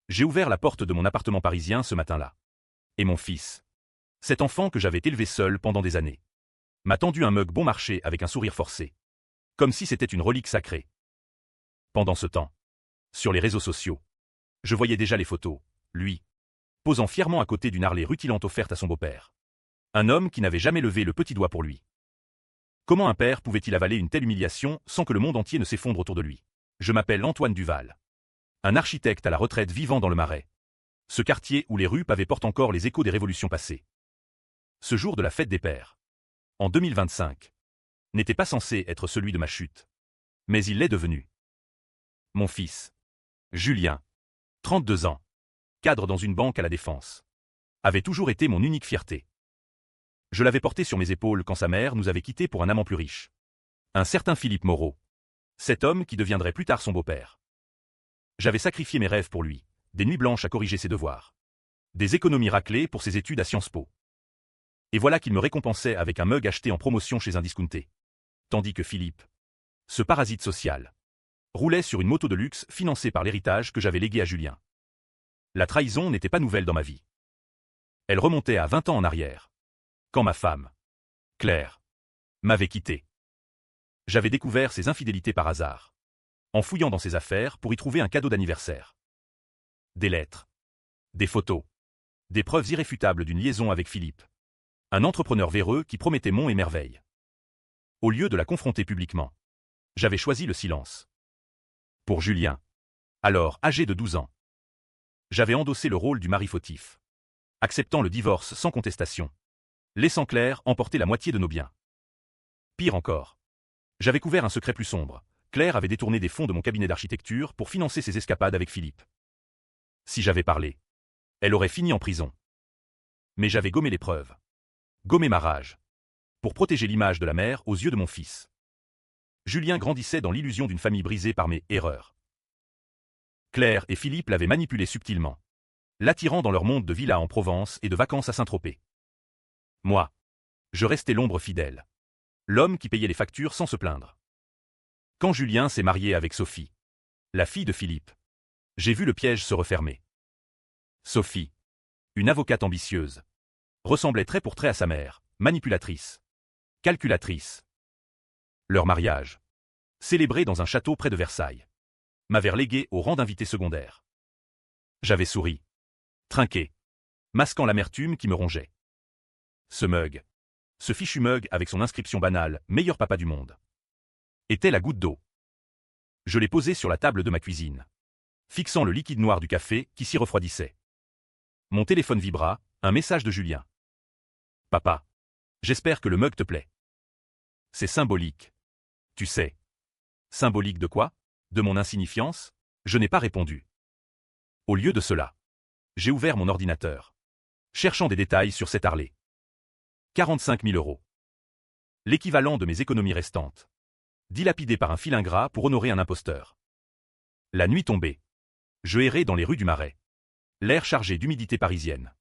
J'ai ouvert la porte de mon appartement parisien ce matin-là. Et mon fils, cet enfant que j'avais élevé seul pendant des années, m'a tendu un mug bon marché avec un sourire forcé. Comme si c'était une relique sacrée. Pendant ce temps, sur les réseaux sociaux, je voyais déjà les photos, lui, posant fièrement à côté d'une Harley rutilante offerte à son beau-père. Un homme qui n'avait jamais levé le petit doigt pour lui. Comment un père pouvait-il avaler une telle humiliation sans que le monde entier ne s'effondre autour de lui? Je m'appelle Antoine Duval. Un architecte à la retraite vivant dans le Marais. Ce quartier où les rues pavées portent encore les échos des révolutions passées. Ce jour de la fête des pères, en 2025, n'était pas censé être celui de ma chute. Mais il l'est devenu. Mon fils, Julien, 32 ans, cadre dans une banque à la Défense, avait toujours été mon unique fierté. Je l'avais porté sur mes épaules quand sa mère nous avait quittés pour un amant plus riche. Un certain Philippe Moreau. Cet homme qui deviendrait plus tard son beau-père. J'avais sacrifié mes rêves pour lui, des nuits blanches à corriger ses devoirs. Des économies raclées pour ses études à Sciences Po. Et voilà qu'il me récompensait avec un mug acheté en promotion chez un discounté. Tandis que Philippe, ce parasite social, roulait sur une moto de luxe financée par l'héritage que j'avais légué à Julien. La trahison n'était pas nouvelle dans ma vie. Elle remontait à 20 ans en arrière. Quand ma femme, Claire, m'avait quitté. J'avais découvert ses infidélités par hasard, en fouillant dans ses affaires pour y trouver un cadeau d'anniversaire. Des lettres, des photos, des preuves irréfutables d'une liaison avec Philippe. Un entrepreneur véreux qui promettait monts et merveilles. Au lieu de la confronter publiquement, j'avais choisi le silence. Pour Julien, alors âgé de 12 ans, j'avais endossé le rôle du mari fautif, acceptant le divorce sans contestation, laissant Claire emporter la moitié de nos biens. Pire encore, j'avais couvert un secret plus sombre. Claire avait détourné des fonds de mon cabinet d'architecture pour financer ses escapades avec Philippe. Si j'avais parlé, elle aurait fini en prison. Mais j'avais gommé les preuves. Gommé ma rage. Pour protéger l'image de la mère aux yeux de mon fils. Julien grandissait dans l'illusion d'une famille brisée par mes erreurs. Claire et Philippe l'avaient manipulé subtilement, l'attirant dans leur monde de villas en Provence et de vacances à Saint-Tropez. Moi, je restais l'ombre fidèle. L'homme qui payait les factures sans se plaindre. Quand Julien s'est marié avec Sophie, la fille de Philippe, j'ai vu le piège se refermer. Sophie, une avocate ambitieuse, ressemblait trait pour trait à sa mère, manipulatrice, calculatrice. Leur mariage, célébré dans un château près de Versailles, m'avait relégué au rang d'invité secondaire. J'avais souri, trinqué, masquant l'amertume qui me rongeait. Ce mug, ce fichu mug avec son inscription banale « Meilleur papa du monde », était la goutte d'eau. Je l'ai posé sur la table de ma cuisine, fixant le liquide noir du café qui s'y refroidissait. Mon téléphone vibra, un message de Julien. « Papa, j'espère que le mug te plaît. C'est symbolique. Tu sais. » Symbolique de quoi? De mon insignifiance? Je n'ai pas répondu. Au lieu de cela, j'ai ouvert mon ordinateur, cherchant des détails sur cette Harley. 45 000 €. L'équivalent de mes économies restantes, dilapidées par un fil ingrat pour honorer un imposteur. La nuit tombée, je errais dans les rues du Marais, l'air chargé d'humidité parisienne.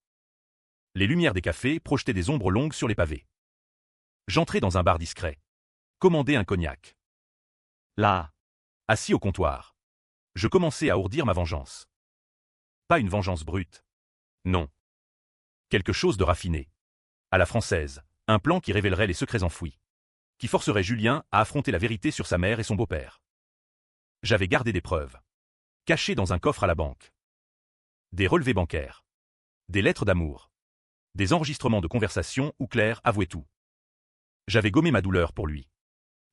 Les lumières des cafés projetaient des ombres longues sur les pavés. J'entrais dans un bar discret, commandai un cognac. Là, assis au comptoir, je commençais à ourdir ma vengeance. Pas une vengeance brute. Non. Quelque chose de raffiné. À la française, un plan qui révélerait les secrets enfouis. Qui forcerait Julien à affronter la vérité sur sa mère et son beau-père. J'avais gardé des preuves. Cachées dans un coffre à la banque. Des relevés bancaires. Des lettres d'amour. Des enregistrements de conversation où Claire avouait tout. J'avais gommé ma douleur pour lui.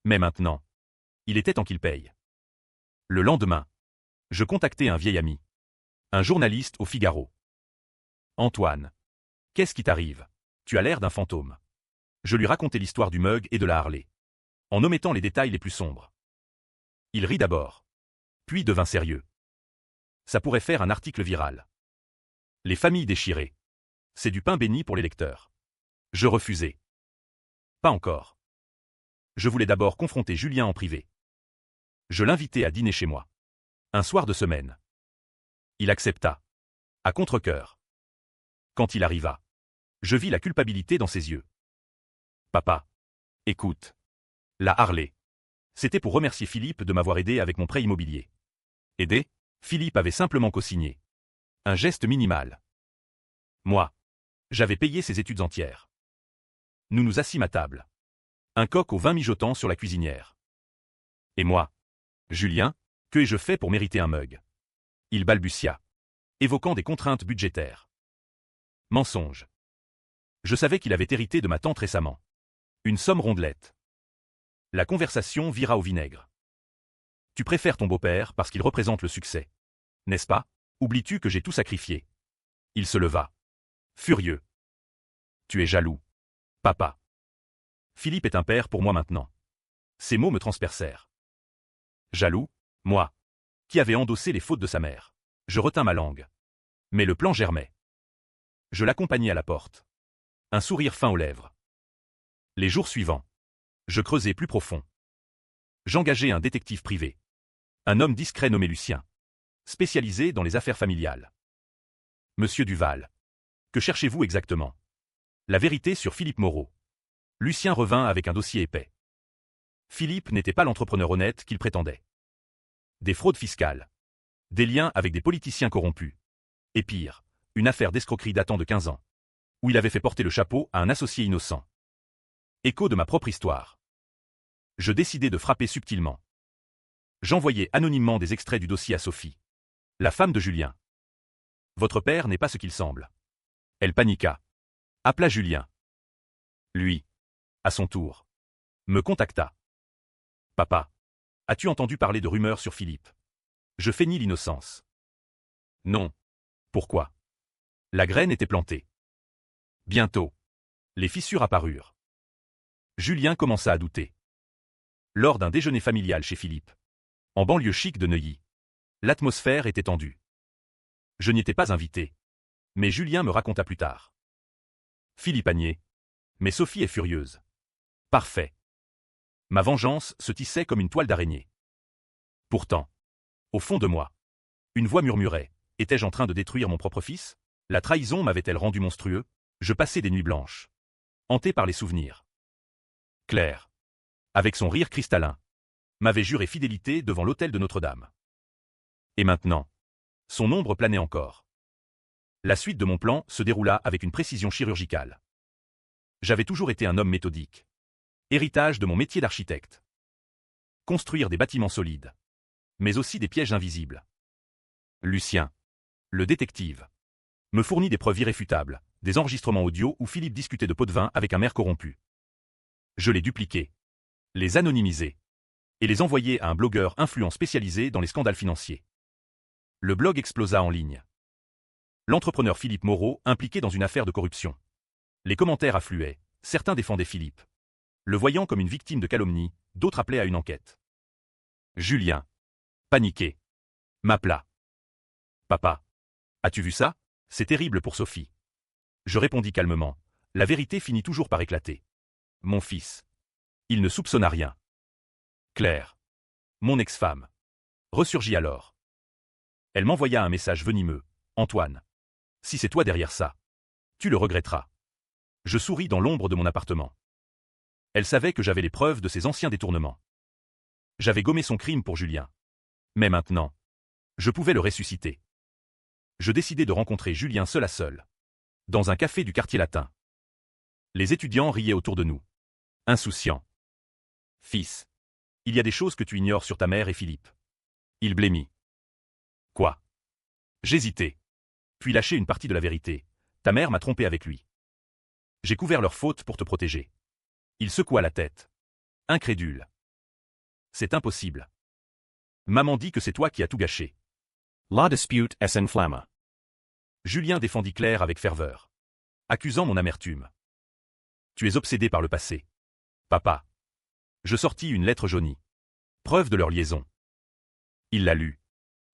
Mais maintenant, il était temps qu'il paye. Le lendemain, je contactai un vieil ami. Un journaliste au Figaro. Antoine. Qu'est-ce qui t'arrive? Tu as l'air d'un fantôme. Je lui racontai l'histoire du mug et de la Harley, en omettant les détails les plus sombres. Il rit d'abord, puis devint sérieux. Ça pourrait faire un article viral. Les familles déchirées. C'est du pain béni pour les lecteurs. Je refusai. Pas encore. Je voulais d'abord confronter Julien en privé. Je l'invitai à dîner chez moi. Un soir de semaine. Il accepta. À contre-cœur. Quand il arriva, je vis la culpabilité dans ses yeux. Papa. Écoute. La Harley. C'était pour remercier Philippe de m'avoir aidé avec mon prêt immobilier. Aidé? Philippe avait simplement co-signé. Un geste minimal. Moi. J'avais payé ses études entières. Nous nous assîmes à table. Un coq au vin mijotant sur la cuisinière. Et moi. Julien, que ai-je fait pour mériter un mug? Il balbutia, évoquant des contraintes budgétaires. Mensonge. Je savais qu'il avait hérité de ma tante récemment. Une somme rondelette. La conversation vira au vinaigre. Tu préfères ton beau-père parce qu'il représente le succès. N'est-ce pas? Oublies-tu que j'ai tout sacrifié? Il se leva. Furieux. Tu es jaloux. Papa. Philippe est un père pour moi maintenant. Ces mots me transpercèrent. Jaloux? Moi, qui avais endossé les fautes de sa mère. Je retins ma langue. Mais le plan germait. Je l'accompagnai à la porte. Un sourire fin aux lèvres. Les jours suivants, je creusai plus profond. J'engageai un détective privé. Un homme discret nommé Lucien. Spécialisé dans les affaires familiales. Monsieur Duval. Que cherchez-vous exactement? La vérité sur Philippe Moreau. Lucien revint avec un dossier épais. Philippe n'était pas l'entrepreneur honnête qu'il prétendait. Des fraudes fiscales. Des liens avec des politiciens corrompus. Et pire, une affaire d'escroquerie datant de 15 ans. Où il avait fait porter le chapeau à un associé innocent. Écho de ma propre histoire. Je décidai de frapper subtilement. J'envoyai anonymement des extraits du dossier à Sophie. La femme de Julien. Votre père n'est pas ce qu'il semble. Elle paniqua. Appela Julien. Lui, à son tour, me contacta. Papa, as-tu entendu parler de rumeurs sur Philippe? Je feignis l'innocence. Non. Pourquoi? La graine était plantée. Bientôt, les fissures apparurent. Julien commença à douter. Lors d'un déjeuner familial chez Philippe, en banlieue chic de Neuilly, l'atmosphère était tendue. Je n'y étais pas invité, mais Julien me raconta plus tard. Philippe a nié. Mais Sophie est furieuse. Parfait. Ma vengeance se tissait comme une toile d'araignée. Pourtant, au fond de moi, une voix murmurait. Étais-je en train de détruire mon propre fils? La trahison m'avait-elle rendu monstrueux? Je passais des nuits blanches, hanté par les souvenirs. Claire, avec son rire cristallin, m'avait juré fidélité devant l'autel de Notre-Dame. Et maintenant, son ombre planait encore. La suite de mon plan se déroula avec une précision chirurgicale. J'avais toujours été un homme méthodique. Héritage de mon métier d'architecte. Construire des bâtiments solides. Mais aussi des pièges invisibles. Lucien, le détective, me fournit des preuves irréfutables, des enregistrements audio où Philippe discutait de pots de vin avec un maire corrompu. Je les dupliquai, les anonymisai, et les envoyai à un blogueur influent spécialisé dans les scandales financiers. Le blog explosa en ligne. L'entrepreneur Philippe Moreau impliqué dans une affaire de corruption. Les commentaires affluaient, certains défendaient Philippe. Le voyant comme une victime de calomnie, d'autres appelaient à une enquête. Julien, paniqué, m'appela. Papa, as-tu vu ça? C'est terrible pour Sophie. Je répondis calmement. La vérité finit toujours par éclater. Mon fils. Il ne soupçonna rien. Claire, mon ex-femme, ressurgit alors. Elle m'envoya un message venimeux. Antoine, si c'est toi derrière ça, tu le regretteras. Je souris dans l'ombre de mon appartement. Elle savait que j'avais les preuves de ses anciens détournements. J'avais gommé son crime pour Julien. Mais maintenant, je pouvais le ressusciter. Je décidai de rencontrer Julien seul à seul. Dans un café du quartier latin. Les étudiants riaient autour de nous. Insouciants. Fils, il y a des choses que tu ignores sur ta mère et Philippe. Il blêmit. Quoi? J'hésitai. Puis lâchai une partie de la vérité. Ta mère m'a trompé avec lui. J'ai couvert leur faute pour te protéger. Il secoua la tête. Incrédule. C'est impossible. Maman dit que c'est toi qui as tout gâché. La dispute s'enflamma. Julien défendit Claire avec ferveur, accusant mon amertume. Tu es obsédé par le passé. Papa. Je sortis une lettre jaunie. Preuve de leur liaison. Il la lut.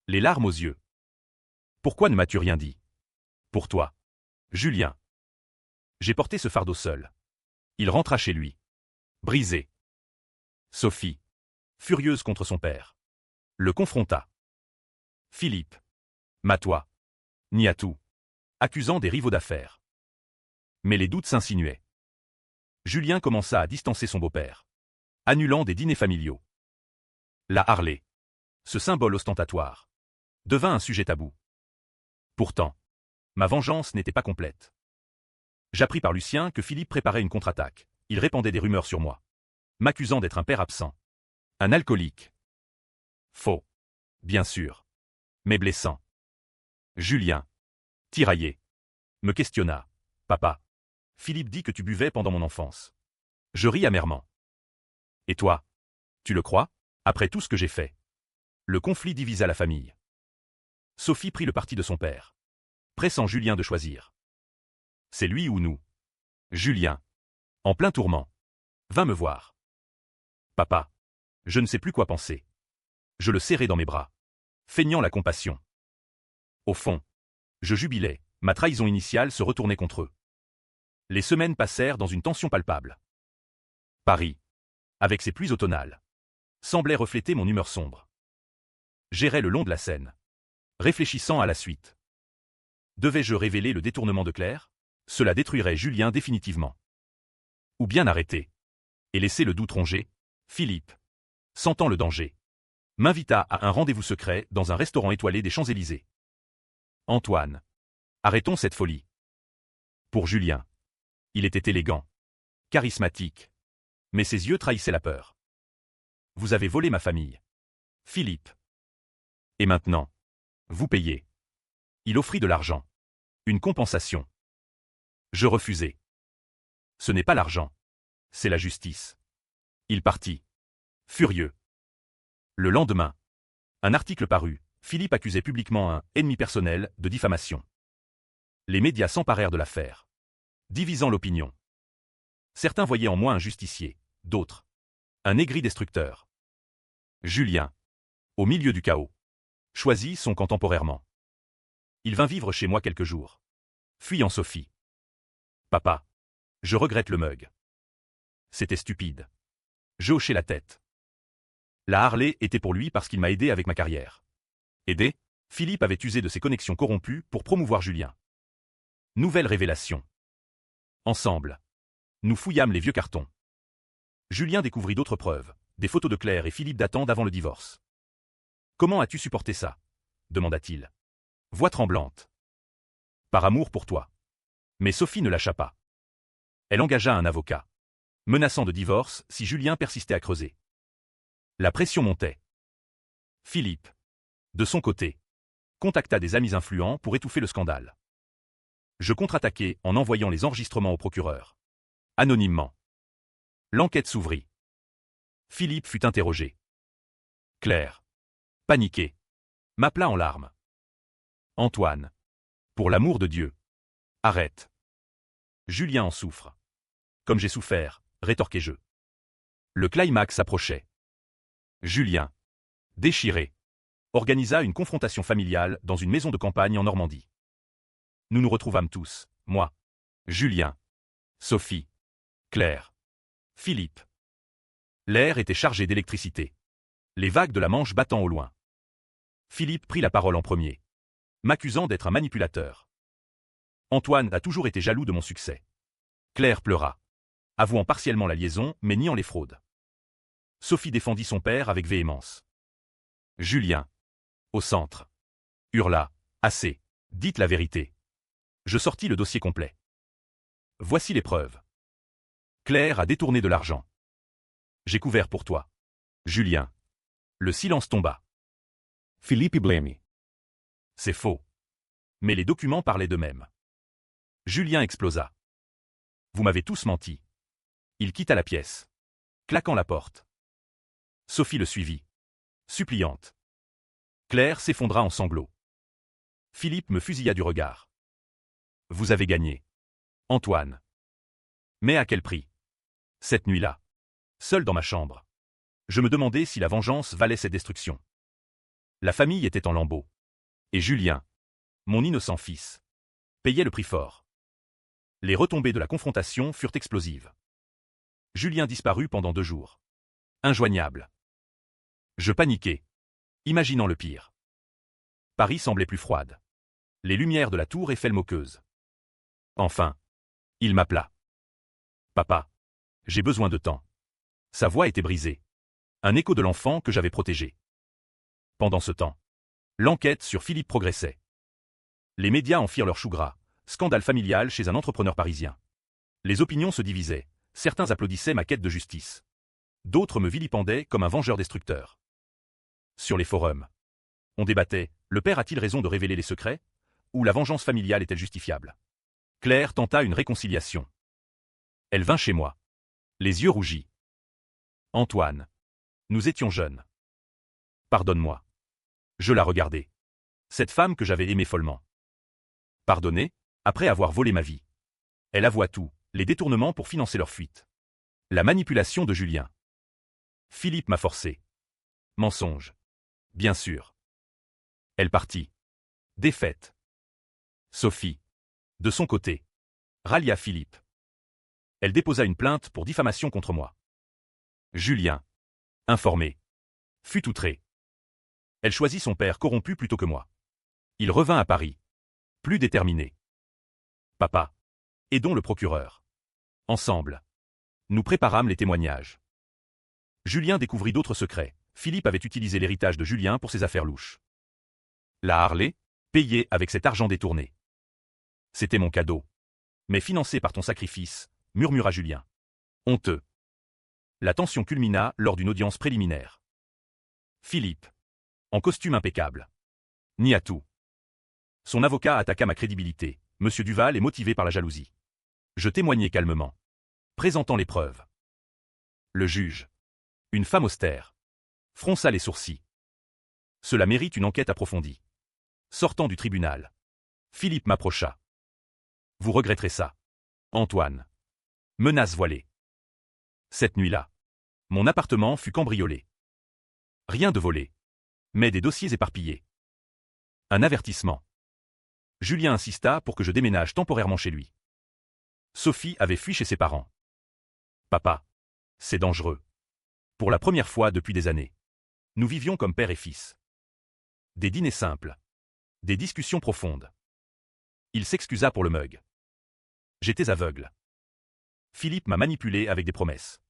Les larmes aux yeux. Pourquoi ne m'as-tu rien dit? Pour toi. Julien. J'ai porté ce fardeau seul. Il rentra chez lui. Brisé. Sophie, furieuse contre son père, le confronta. Philippe, matois, nia tout, accusant des rivaux d'affaires. Mais les doutes s'insinuaient. Julien commença à distancer son beau-père, annulant des dîners familiaux. La Harley, ce symbole ostentatoire, devint un sujet tabou. Pourtant, ma vengeance n'était pas complète. J'appris par Lucien que Philippe préparait une contre-attaque. Il répandait des rumeurs sur moi, m'accusant d'être un père absent. Un alcoolique. Faux. Bien sûr. Mais blessant. Julien, tiraillé, me questionna. Papa, Philippe dit que tu buvais pendant mon enfance. Je ris amèrement. Et toi? Tu le crois? Après tout ce que j'ai fait. Le conflit divisa la famille. Sophie prit le parti de son père, pressant Julien de choisir. C'est lui ou nous? Julien, en plein tourment, vint me voir. Papa, je ne sais plus quoi penser. Je le serrai dans mes bras, feignant la compassion. Au fond, je jubilais, ma trahison initiale se retournait contre eux. Les semaines passèrent dans une tension palpable. Paris, avec ses pluies automnales, semblait refléter mon humeur sombre. J'errais le long de la Seine, réfléchissant à la suite. Devais-je révéler le détournement de Claire? Cela détruirait Julien définitivement. Ou bien arrêter et laisser le doute ronger? Philippe, sentant le danger, m'invita à un rendez-vous secret dans un restaurant étoilé des Champs-Élysées. Antoine, arrêtons cette folie. Pour Julien, il était élégant, charismatique, mais ses yeux trahissaient la peur. Vous avez volé ma famille. Philippe. Et maintenant, vous payez. Il offrit de l'argent. Une compensation. Je refusai. Ce n'est pas l'argent. C'est la justice. Il partit. Furieux. Le lendemain, un article parut. Philippe accusait publiquement un ennemi personnel de diffamation. Les médias s'emparèrent de l'affaire, divisant l'opinion. Certains voyaient en moi un justicier, d'autres un aigri destructeur. Julien, au milieu du chaos, choisit son camp temporairement. Il vint vivre chez moi quelques jours, fuyant Sophie. Papa, je regrette le mug. C'était stupide. Je hochai la tête. La Harley était pour lui parce qu'il m'a aidé avec ma carrière. Aidé? Philippe avait usé de ses connexions corrompues pour promouvoir Julien. Nouvelle révélation. Ensemble, nous fouillâmes les vieux cartons. Julien découvrit d'autres preuves, des photos de Claire et Philippe datant d'avant le divorce. Comment as-tu supporté ça? Demanda-t-il. Voix tremblante. Par amour pour toi. Mais Sophie ne lâcha pas. Elle engagea un avocat, menaçant de divorce si Julien persistait à creuser. La pression montait. Philippe, de son côté, contacta des amis influents pour étouffer le scandale. Je contre-attaquai en envoyant les enregistrements au procureur. Anonymement. L'enquête s'ouvrit. Philippe fut interrogé. Claire, paniquée, m'appela en larmes. Antoine, pour l'amour de Dieu, arrête. Julien en souffre. Comme j'ai souffert, rétorquai-je. Le climax approchait. Julien, déchiré, organisa une confrontation familiale dans une maison de campagne en Normandie. Nous nous retrouvâmes tous, moi, Julien, Sophie, Claire, Philippe. L'air était chargé d'électricité, les vagues de la Manche battant au loin. Philippe prit la parole en premier, m'accusant d'être un manipulateur. Antoine a toujours été jaloux de mon succès. Claire pleura, avouant partiellement la liaison mais niant les fraudes. Sophie défendit son père avec véhémence. Julien, au centre, hurla, assez, dites la vérité. Je sortis le dossier complet. Voici les preuves. Claire a détourné de l'argent. J'ai couvert pour toi. Julien. Le silence tomba. Philippe blâmé. C'est faux. Mais les documents parlaient d'eux-mêmes. Julien explosa. Vous m'avez tous menti. Il quitta la pièce, claquant la porte. Sophie le suivit, suppliante. Claire s'effondra en sanglots. Philippe me fusilla du regard. Vous avez gagné. Antoine. Mais à quel prix? Cette nuit-là, seul dans ma chambre, je me demandais si la vengeance valait cette destruction. La famille était en lambeaux. Et Julien, mon innocent fils, payait le prix fort. Les retombées de la confrontation furent explosives. Julien disparut pendant 2 jours. Injoignable. Je paniquai, imaginant le pire. Paris semblait plus froide. Les lumières de la tour Eiffel moqueuses. Enfin, il m'appela. Papa, j'ai besoin de temps. Sa voix était brisée. Un écho de l'enfant que j'avais protégé. Pendant ce temps, l'enquête sur Philippe progressait. Les médias en firent leur chou gras. Scandale familial chez un entrepreneur parisien. Les opinions se divisaient. Certains applaudissaient ma quête de justice. D'autres me vilipendaient comme un vengeur destructeur. Sur les forums, on débattait, le père a-t-il raison de révéler les secrets? Ou la vengeance familiale est-elle justifiable? Claire tenta une réconciliation. Elle vint chez moi. Les yeux rougis. Antoine. Nous étions jeunes. Pardonne-moi. Je la regardais. Cette femme que j'avais aimée follement. Pardonner, après avoir volé ma vie. Elle avoua tout, les détournements pour financer leur fuite. La manipulation de Julien. Philippe m'a forcé. Mensonge. Bien sûr. Elle partit. Défaite. Sophie. De son côté. Rallia Philippe. Elle déposa une plainte pour diffamation contre moi. Julien. Informé. Fut outré. Elle choisit son père corrompu plutôt que moi. Il revint à Paris. Plus déterminé. Papa. Aidons le procureur. Ensemble. Nous préparâmes les témoignages. Julien découvrit d'autres secrets. Philippe avait utilisé l'héritage de Julien pour ses affaires louches. La Harley, payée avec cet argent détourné. C'était mon cadeau. Mais financé par ton sacrifice, murmura Julien. Honteux. La tension culmina lors d'une audience préliminaire. Philippe. En costume impeccable. Ni à tout. Son avocat attaqua ma crédibilité. Monsieur Duval est motivé par la jalousie. Je témoignai calmement. Présentant les preuves. Le juge. Une femme austère. Fronça les sourcils. Cela mérite une enquête approfondie. Sortant du tribunal. Philippe m'approcha. Vous regretterez ça. Antoine. Menace voilée. Cette nuit-là. Mon appartement fut cambriolé. Rien de volé. Mais des dossiers éparpillés. Un avertissement. Julien insista pour que je déménage temporairement chez lui. Sophie avait fui chez ses parents. Papa. C'est dangereux. Pour la première fois depuis des années. Nous vivions comme père et fils. Des dîners simples. Des discussions profondes. Il s'excusa pour le mug. J'étais aveugle. Philippe m'a manipulé avec des promesses.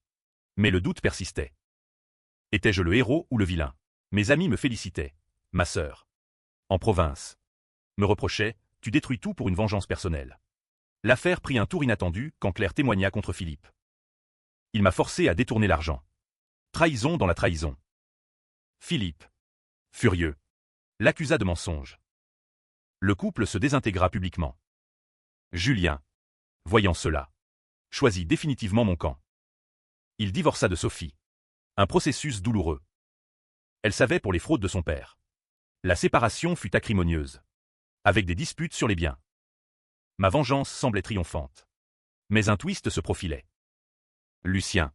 Mais le doute persistait. Étais-je le héros ou le vilain? Mes amis me félicitaient. Ma sœur. En province. Me reprochait, tu détruis tout pour une vengeance personnelle. L'affaire prit un tour inattendu quand Claire témoigna contre Philippe. Il m'a forcé à détourner l'argent. Trahison dans la trahison. Philippe. Furieux. L'accusa de mensonge. Le couple se désintégra publiquement. Julien. Voyant cela. Choisit définitivement mon camp. Il divorça de Sophie. Un processus douloureux. Elle savait pour les fraudes de son père. La séparation fut acrimonieuse. Avec des disputes sur les biens. Ma vengeance semblait triomphante. Mais un twist se profilait. Lucien.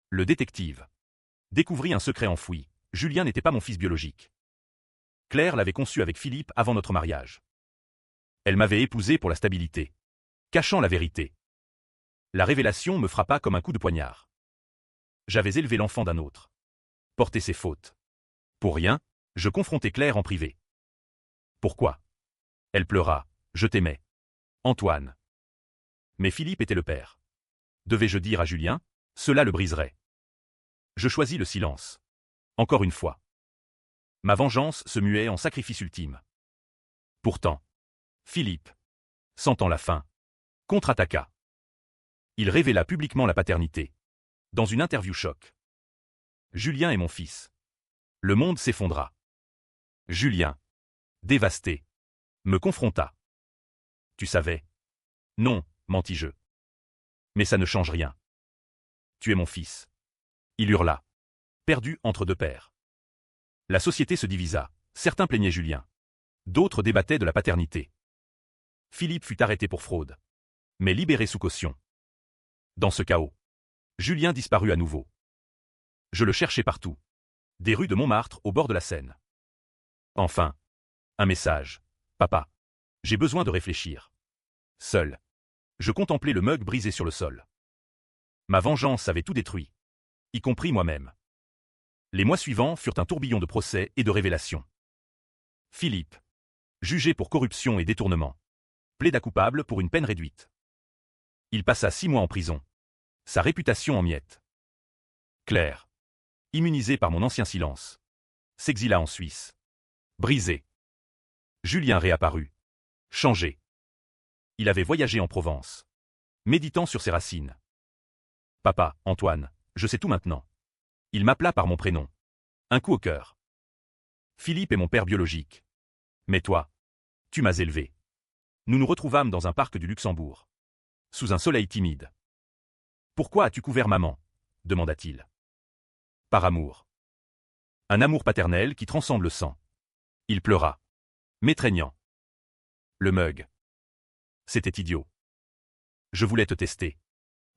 Le détective. Découvrit un secret enfoui. Julien n'était pas mon fils biologique. Claire l'avait conçu avec Philippe avant notre mariage. Elle m'avait épousé pour la stabilité. Cachant la vérité. La révélation me frappa comme un coup de poignard. J'avais élevé l'enfant d'un autre. Porté ses fautes. Pour rien, je confrontai Claire en privé. Pourquoi? Elle pleura. Je t'aimais. Antoine. Mais Philippe était le père. Devais-je dire à Julien? Cela le briserait. Je choisis le silence. Encore une fois. Ma vengeance se muait en sacrifice ultime. Pourtant. Philippe. Sentant la faim. Contre-attaqua. Il révéla publiquement la paternité. Dans une interview choc. Julien est mon fils. Le monde s'effondra. Julien. Dévasté. Me confronta. Tu savais? Non, mentis-je. Mais ça ne change rien. Tu es mon fils. Il hurla. Perdu entre deux pères. La société se divisa. Certains plaignaient Julien. D'autres débattaient de la paternité. Philippe fut arrêté pour fraude. Mais libéré sous caution. Dans ce chaos. Julien disparut à nouveau. Je le cherchais partout. Des rues de Montmartre au bord de la Seine. Enfin. Un message. Papa. J'ai besoin de réfléchir. Seul. Je contemplais le mug brisé sur le sol. Ma vengeance avait tout détruit. Y compris moi-même. Les mois suivants furent un tourbillon de procès et de révélations. Philippe. Jugé pour corruption et détournement. Plaida coupable pour une peine réduite. Il passa 6 mois en prison. Sa réputation en miettes. Claire. Immunisée par mon ancien silence. S'exila en Suisse. Brisé. Julien réapparut. Changé. Il avait voyagé en Provence, méditant sur ses racines. Papa, Antoine, je sais tout maintenant. Il m'appela par mon prénom. Un coup au cœur. Philippe est mon père biologique. Mais toi, tu m'as élevé. Nous nous retrouvâmes dans un parc du Luxembourg, sous un soleil timide. Pourquoi as-tu couvert maman? Demanda-t-il. Par amour. Un amour paternel qui transcende le sang. Il pleura, m'étreignant. Le mug. C'était idiot. Je voulais te tester.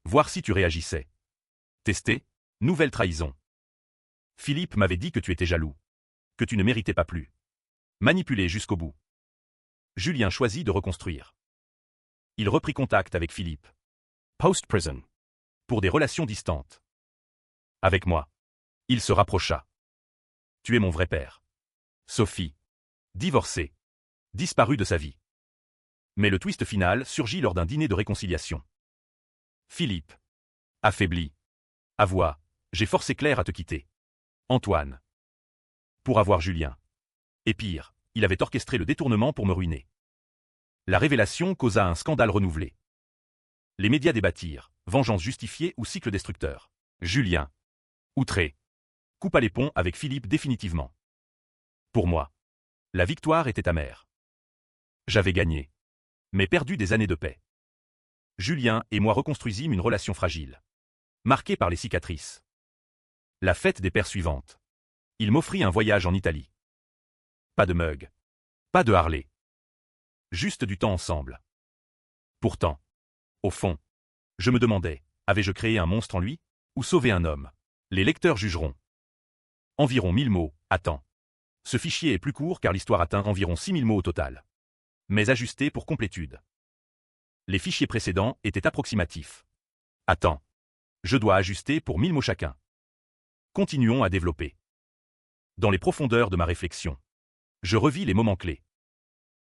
Voir si tu réagissais. Tester? Nouvelle trahison. Philippe m'avait dit que tu étais jaloux. Que tu ne méritais pas plus. Manipulé jusqu'au bout. Julien choisit de reconstruire. Il reprit contact avec Philippe. Post-prison. Pour des relations distantes. Avec moi. Il se rapprocha. Tu es mon vrai père. Sophie. Divorcée. Disparue de sa vie. Mais le twist final surgit lors d'un dîner de réconciliation. Philippe. Affaibli. Avoua, j'ai forcé Claire à te quitter. Antoine. Pour avoir Julien. Et pire, il avait orchestré le détournement pour me ruiner. La révélation causa un scandale renouvelé. Les médias débattirent, vengeance justifiée ou cycle destructeur. Julien. Outré. Coupa les ponts avec Philippe définitivement. Pour moi. La victoire était amère. J'avais gagné. Mais perdu des années de paix. Julien et moi reconstruisîmes une relation fragile. Marquée par les cicatrices. La fête des pères suivante. Il m'offrit un voyage en Italie. Pas de mug. Pas de Harley. Juste du temps ensemble. Pourtant, au fond, je me demandais, avais-je créé un monstre en lui, ou sauvé un homme? Les lecteurs jugeront. Environ 1000 mots, attends. Ce fichier est plus court car l'histoire atteint environ 6000 mots au total. Mais ajusté pour complétude. Les fichiers précédents étaient approximatifs. Attends. Je dois ajuster pour 1000 mots chacun. Continuons à développer. Dans les profondeurs de ma réflexion, je revis les moments clés.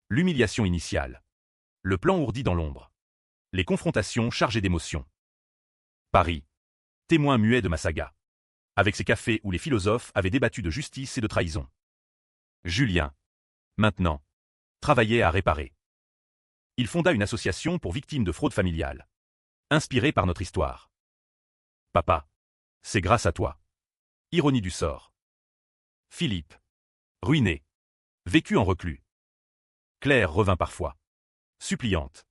L'humiliation initiale. Le plan ourdi dans l'ombre. Les confrontations chargées d'émotions. Paris. Témoin muet de ma saga. Avec ces cafés où les philosophes avaient débattu de justice et de trahison. Julien. Maintenant. Travaillait à réparer. Il fonda une association pour victimes de fraude familiale. Inspirée par notre histoire. Papa. C'est grâce à toi. Ironie du sort. Philippe. Ruiné. Vécu en reclus. Claire revint parfois. Suppliante.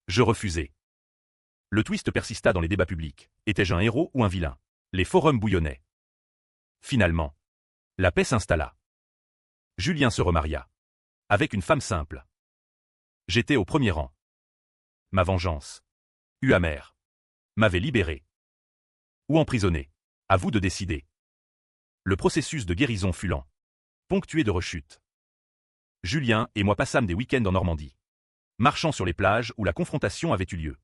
Je refusai. Le twist persista dans les débats publics. Étais-je un héros ou un vilain? Les forums bouillonnaient. Finalement. La paix s'installa. Julien se remaria. Avec une femme simple. J'étais au premier rang. Ma vengeance. Eut amère. M'avait libéré. Ou emprisonné. À vous de décider. Le processus de guérison fut lent. Ponctué de rechutes. Julien et moi passâmes des week-ends en Normandie. Marchant sur les plages où la confrontation avait eu lieu.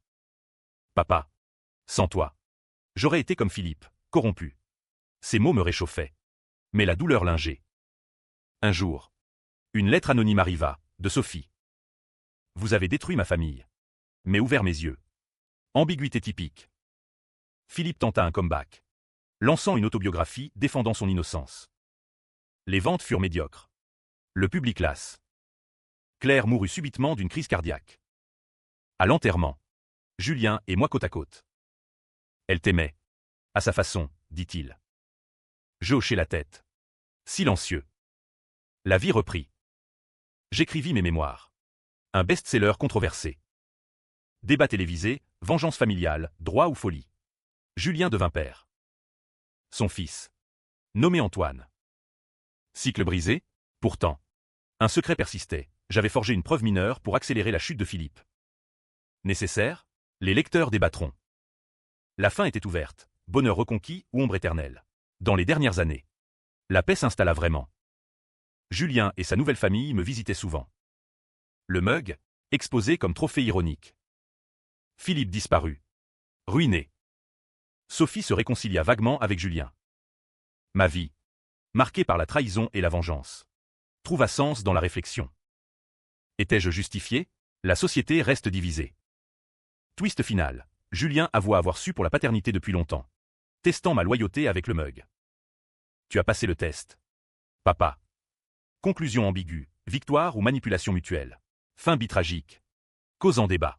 Papa. Sans toi. J'aurais été comme Philippe, corrompu. Ces mots me réchauffaient. Mais la douleur lingeait. Un jour. Une lettre anonyme arriva, de Sophie. Vous avez détruit ma famille. Mais ouvert mes yeux. Ambiguïté typique. Philippe tenta un comeback. Lançant une autobiographie défendant son innocence. Les ventes furent médiocres. Le public lasse. Claire mourut subitement d'une crise cardiaque. À l'enterrement. Julien et moi côte à côte. Elle t'aimait. À sa façon, dit-il. Je hochai la tête. Silencieux. La vie reprit. J'écrivis mes mémoires. Un best-seller controversé. Débat télévisé, vengeance familiale, droit ou folie. Julien devint père. Son fils. Nommé Antoine. Cycle brisé? Pourtant. Un secret persistait. J'avais forgé une preuve mineure pour accélérer la chute de Philippe. Nécessaire? Les lecteurs débattront. La fin était ouverte. Bonheur reconquis ou ombre éternelle. Dans les dernières années. La paix s'installa vraiment. Julien et sa nouvelle famille me visitaient souvent. Le mug, exposé comme trophée ironique. Philippe disparut. Ruiné. Sophie se réconcilia vaguement avec Julien. Ma vie, marquée par la trahison et la vengeance, trouva sens dans la réflexion. Étais-je justifié? La société reste divisée. Twist final. Julien avoua avoir su pour la paternité depuis longtemps. Testant ma loyauté avec le mug. Tu as passé le test. Papa. Conclusion ambiguë, victoire ou manipulation mutuelle. Fin bitragique. Causant débat.